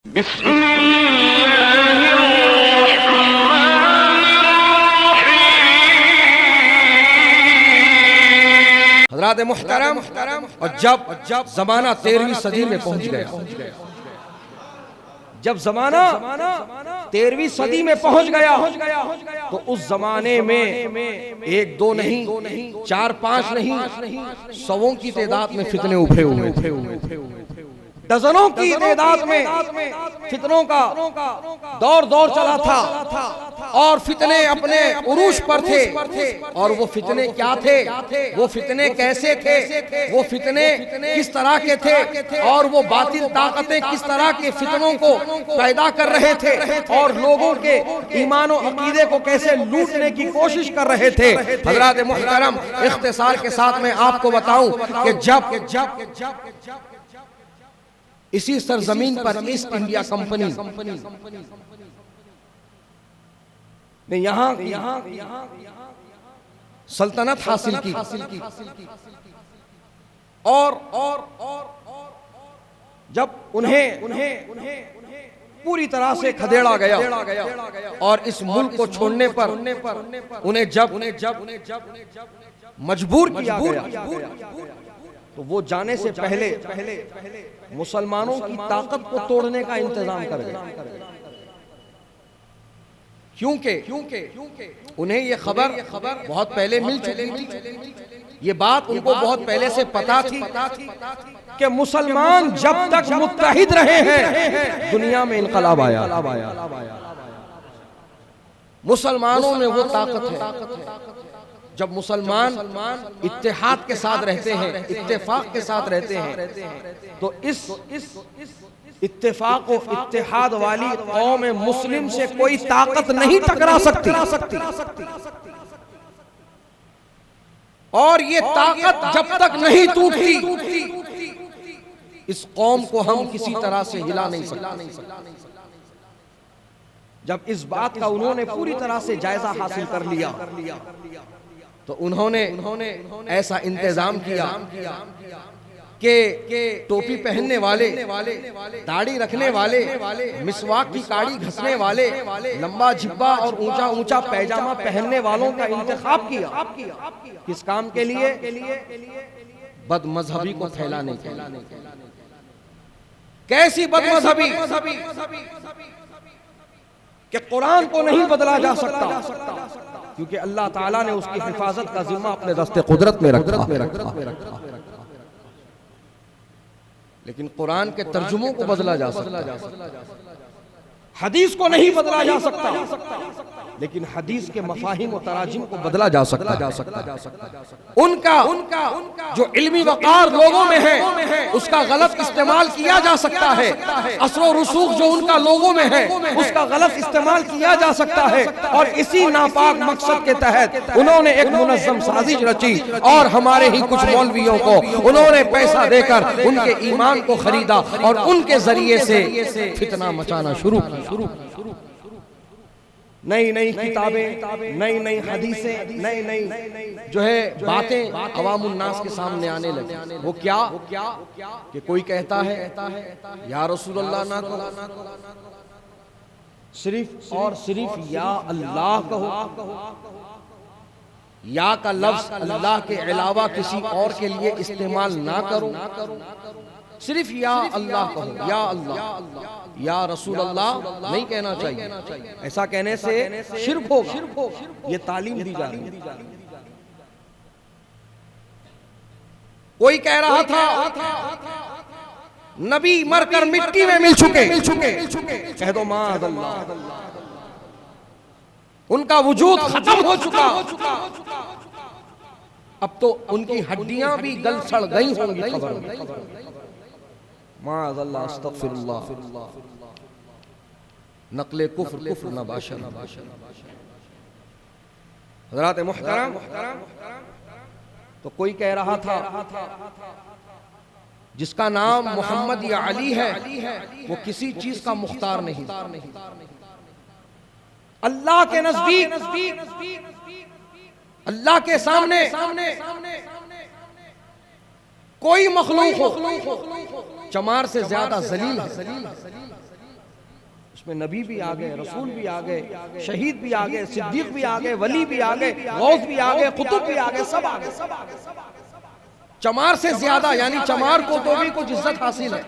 بسم اللہ الرحمن الرحیم۔ حضرات محترم، اور جب زمانہ 13ویں صدی میں پہنچ گیا، جب زمانہ 13ویں صدی میں پہنچ گیا تو اس زمانے میں ایک دو نہیں، چار پانچ نہیں، سووں کی تعداد میں فتنے اٹھے ہوئے تھے، ڈزنوں کی تعداد میں فتنوں کا دور چلا تھا، اور فتنے اپنے عروج پر تھے۔ اور وہ فتنے کیا تھے، وہ فتنے کیسے تھے، وہ فتنے کس طرح کے تھے، اور وہ باطل طاقتیں کس طرح کے فتنوں کو پیدا کر رہے تھے، اور لوگوں کے ایمان و عقیدے کو کیسے لوٹنے کی کوشش کر رہے تھے۔ حضرات محترم، اختصار کے ساتھ میں آپ کو بتاؤں کہ جب اسی سرزمین پر ایسٹ انڈیا کمپنی نے یہاں سلطنت حاصل کی، اور جب انہیں پوری طرح سے کھدیڑا گیا اور اس ملک کو چھوڑنے پر انہیں جب مجبور کیا گیا، تو وہ جانے سے پہلے مسلمانوں کی طاقت کو توڑنے کا انتظام کر گئے، کیونکہ انہیں یہ خبر بہت پہلے مل چکی تھی، یہ بات ان کو بہت پہلے سے پتا تھی کہ مسلمان جب تک متحد رہے ہیں دنیا میں انقلاب آیا۔ مسلمانوں میں وہ طاقت ہے، جب مسلمان اتحاد کے ساتھ رہتے ہیں، اتفاق کے ساتھ رہتے ہیں، تو اس اتفاق و اتحاد والی قوم مسلم سے کوئی طاقت نہیں ٹکرا سکتی، اور یہ طاقت جب تک نہیں ٹوٹتی اس قوم کو ہم کسی طرح سے ہلا نہیں سکتے۔ جب اس بات کا انہوں نے پوری طرح سے جائزہ حاصل کر لیا تو انہوں نے ایسا انتظام کیا کہ ٹوپی پہننے والے، داڑھی رکھنے والے، مسواک کی کاڑی گھسنے والے، لمبا جبہ اور اونچا پیجامہ پہننے والوں کا انتخاب کیا۔ کس کام کے لیے؟ بد مذہبی کو پھیلانے کے لیے۔ کیسی بد مذہبی کہ قرآن کو نہیں بدلا جا سکتا، کیونکہ اللہ تعالیٰ نے اس کی حفاظت کا ذمہ اپنے دست قدرت میں رکھا، لیکن قرآن کے ترجموں کو بدلا جا سکتا، حدیث کو نہیں بدلا جا سکتا، لیکن حدیث کے مفاہیم و تراجم کو بدلا جا سکتا۔ ان کا جو علمی وقار لوگوں میں ہے اس کا غلط استعمال کیا جا سکتا ہے، اثر و رسوخ جو ان کا لوگوں میں ہے اس کا غلط استعمال کیا جا سکتا ہے، اور اسی ناپاک مقصد کے تحت انہوں نے ایک منظم سازش رچی، اور ہمارے ہی کچھ مولویوں کو انہوں نے پیسہ دے کر ان کے ایمان کو خریدا اور ان کے ذریعے سے فتنہ مچانا شروع کیا۔ نئی کتابیں، نئی حدیثیں، نئی جو ہے باتیں عوام الناس کے سامنے آنے لگی۔ وہ کیا کہ کوئی کہتا ہے یا رسول اللہ نہ کہو، صرف اور صرف یا اللہ کہو، یا کا لفظ اللہ کے علاوہ کسی اور کے لیے استعمال نہ کرو، صرف یا اللہ کہو، یا اللہ، یا رسول اللہ نہیں کہنا چاہیے۔ ایسا کہنے سے شرک ہوگا، یہ تعلیم دی جا رہی ہے۔ کوئی کہہ رہا تھا نبی مر کر مٹی میں مل چکے، کہہ دو معاذ اللہ، ان کا وجود ختم ہو چکا، اب تو ان کی ہڈیاں بھی گل سڑ گئی ہوں گی، خبر معاذ اللہ، استغفر اللہ، نقل کفر نباشا۔ حضرات محترم، تو کوئی کہہ رہا تھا جس کا نام محمد یا علی ہے وہ کسی چیز کا مختار نہیں، اللہ کے نزدیک، اللہ کے سامنے کوئی مخلوق ہو چمار سے زیادہ ذلیل ہے، اس میں نبی بھی آ گئے، رسول بھی آ گئے، شہید بھی آ گئے، صدیق بھی آ گئے، ولی بھی آ گئے، غوث بھی آ گئے، قطب بھی آ گئے، سب آ گئے۔ چمار سے زیادہ، یعنی چمار کو تو بھی کچھ عزت حاصل ہے۔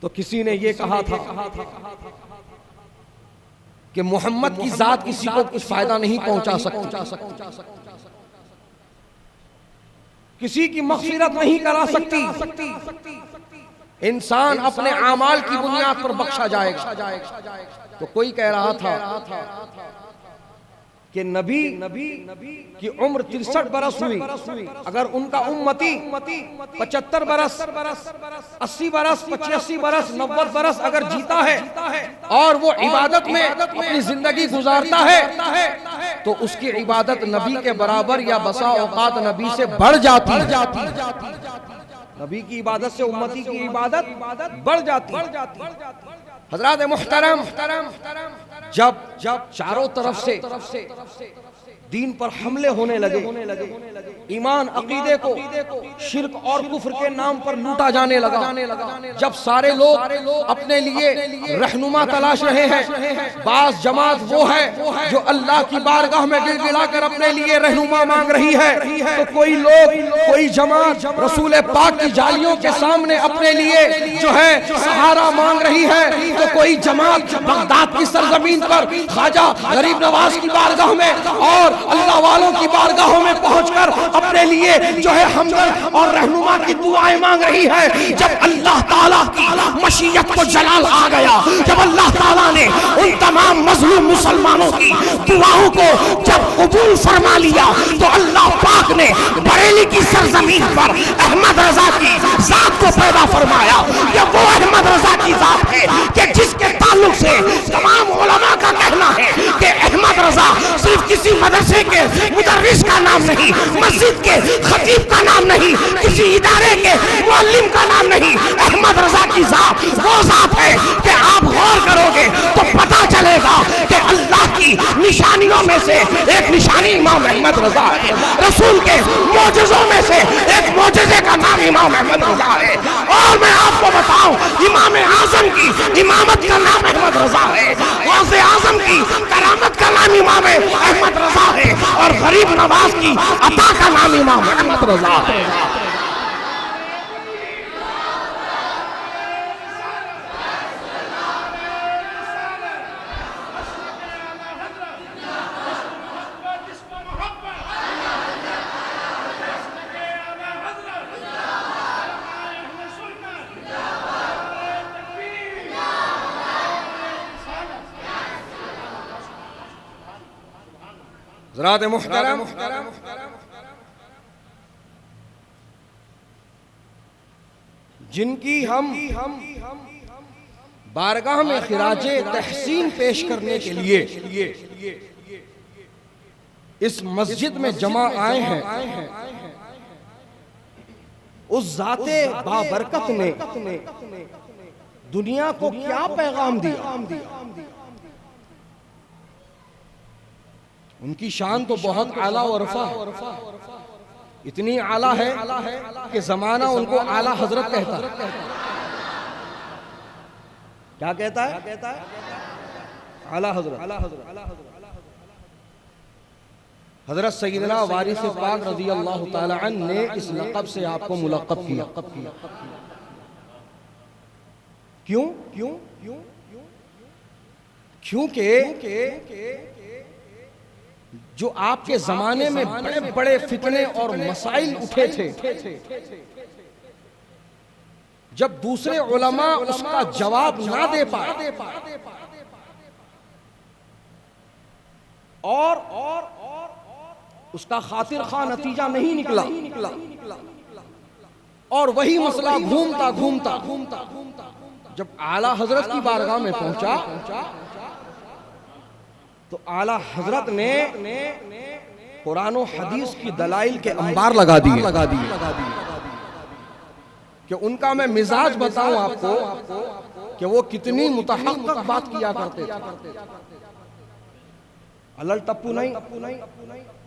تو کسی نے یہ کہا تھا کہ محمد کی ذات کسی کو کچھ فائدہ نہیں پہنچا سکتی، کسی کی مغفرت نہیں کرا سکتی، انسان اپنے اعمال کی بنیاد پر بخشا جائے گا۔ تو کوئی کہہ رہا تھا کہ نبی کی عمر 63 برس ہوئی، اگر ان کا امتی 75 برس، 80 برس، 85 برس، 90 برس اگر جیتا ہے اور وہ عبادت میں اپنی زندگی گزارتا ہے تو اس کی عبادت نبی کے برابر یا بسا اوقات نبی سے بڑھ جاتی ہے۔ نبی کی عبادت سے امتی کی عبادت بڑھ جاتی ہے۔ حضرات محترم، جب چاروں طرف سے دین پر حملے ہونے لگے، ایمان عقیدے کو شرک اور کفر کے نام پر لوٹا جانے لگا، جب سارے لوگ اپنے لیے رہنما تلاش رہے ہیں، بعض جماعت وہ ہے جو اللہ کی بارگاہ میں گڑ گڑا کر اپنے لیے رہنما مانگ رہی ہے، تو کوئی جماعت رسول پاک کی جالیوں کے سامنے اپنے لیے جو ہے سہارا مانگ رہی ہے، تو کوئی جماعت بغداد کی سرزمین پر خواجہ غریب نواز کی بارگاہ میں اور اللہ والوں کی بارگاہوں میں پہنچ کر اپنے لیے جو ہے ہمدرد اور رہنما کی دعائیں مانگ رہی ہے۔ جب اللہ تعالیٰ کی مشیت کو جلال آ گیا، جب اللہ تعالیٰ نے ان تمام مظلوم مسلمانوں کی دعاؤں کو جب قبول فرما لیا، تو اللہ پاک نے بریلی کی سرزمین پر احمد رضا کی ذات کو پیدا فرمایا۔ یہ وہ احمد رضا کی ذات ہے کہ جس کے تعلق سے تمام علماء کا کہنا ہے کہ احمد رضا صرف کسی مدرسے کے مدرس کا نام نہیں، مسجد کے خطیب کا نام نہیں، کسی ادارے کے معلم کا نام نہیں، احمد رضا کی ذات وہ ذات ہے کہ آپ غور کرو گے تو پتہ چلے گا کہ اللہ کی نشانیوں میں سے ایک نشانی امام احمد رضا ہے، رسول کے معجزوں میں سے ایک معجزے کا نام امام احمد رضا ہے۔ اور میں آپ کو بتاؤں، امام اعظم کی امامت کا نام احمد رضا ہے، غوث اعظم کی کرامت کا نام امام احمد رضا ہے، اور غریب نواز کی عطا کا نام امام احمد رضا ہے۔ حضرات محترم، جن کی ہم بارگاہ میں خراج تحسین پیش کرنے کے لیے اس مسجد میں جمع آئے ہیں، اس ذات بابرکت نے دنیا کو کیا پیغام دیا؟ ان کی شان تو بہت اعلیٰ و رفع ہے، اتنی اعلیٰ ہے کہ زمانہ ان کو اعلیٰ حضرت کہتا ہے۔ کیا کہتا ہے؟ اعلیٰ حضرت۔ حضرت سیدنا وارث پاک رضی اللہ تعالی عنہ نے اس لقب سے آپ کو ملقب کیا۔ کیوں؟ کیونکہ جو آپ کے زمانے میں بڑے بڑے فتنے اور مسائل اٹھے تھے، جب دوسرے علماء اس کا جواب نہ دے پائے اور اس کا خاطر خواہ نتیجہ نہیں نکلا، اور وہی مسئلہ گھومتا جب اعلیٰ حضرت کی بارگاہ میں پہنچا تو اعلیٰ حضرت نے قرآن و حدیث کی دلائل کے انبار لگا دیے کہ ان کا میں مزاج بتاؤں آپ کو کہ وہ کتنی متحقق بات کیا کرتے تھے۔ الل ٹپو نہیں،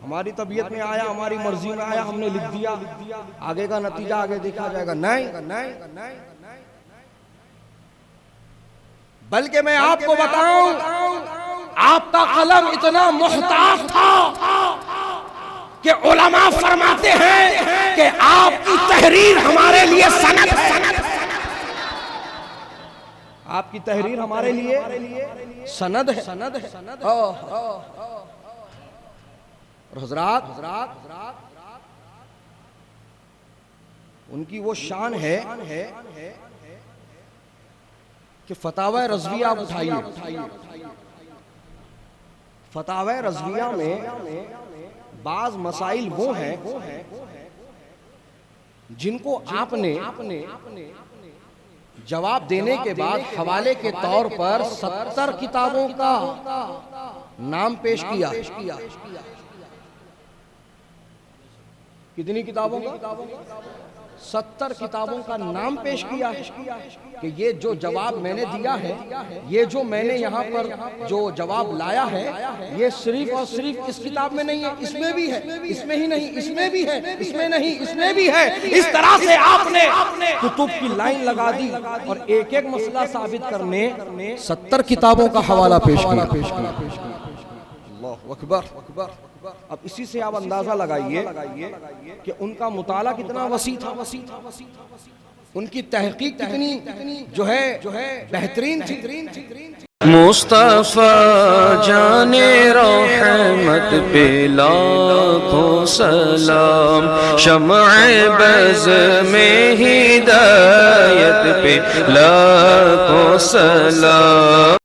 ہماری طبیعت میں آیا، ہماری مرضی میں آیا، ہم نے لکھ دیا، آگے کا نتیجہ آگے دیکھا جائے گا۔ نہیں، بلکہ میں آپ کو بتاؤں آپ کا قلم اتنا محتاط تھا کہ علماء فرماتے ہیں کہ آپ کی تحریر ہمارے لیے سند ہے، آپ کی تحریر ہمارے لیے سند ہے۔ اور حضرات ان کی وہ شان ہے کہ فتاوی رضویہ آپ اٹھائیے، فتاوی رضویہ میں بعض مسائل وہ ہیں جن کو آپ نے جواب دینے کے بعد حوالے کے طور پر 70 کتابوں کا نام پیش کیا۔ کتنی کتابوں کا؟ 70 کتابوں کا نام پیش کیا کہ یہ جو جواب میں نے دیا ہے، یہ جو میں نے یہاں پر جو جواب لایا ہے، یہ صرف اور صرف اس کتاب میں نہیں ہے، اس میں بھی ہے، اس میں ہی نہیں، اس میں بھی ہے، اس میں نہیں، اس میں بھی ہے۔ اس طرح سے آپ نے کتب کی لائن لگا دی اور ایک ایک مسئلہ ثابت کرنے 70 کتابوں کا حوالہ پیش کیا۔ اللہ اکبر۔ اب اسی سے آپ اندازہ لگائیے کہ ان کا مطالعہ کتنا وسیع تھا، ان کی تحقیق کتنی جو ہے بہترین تھی۔ مصطفیٰ جان رحمت پہ لاکھوں سلام، شمع بز میں ہدایت پہ لاکھوں سلام۔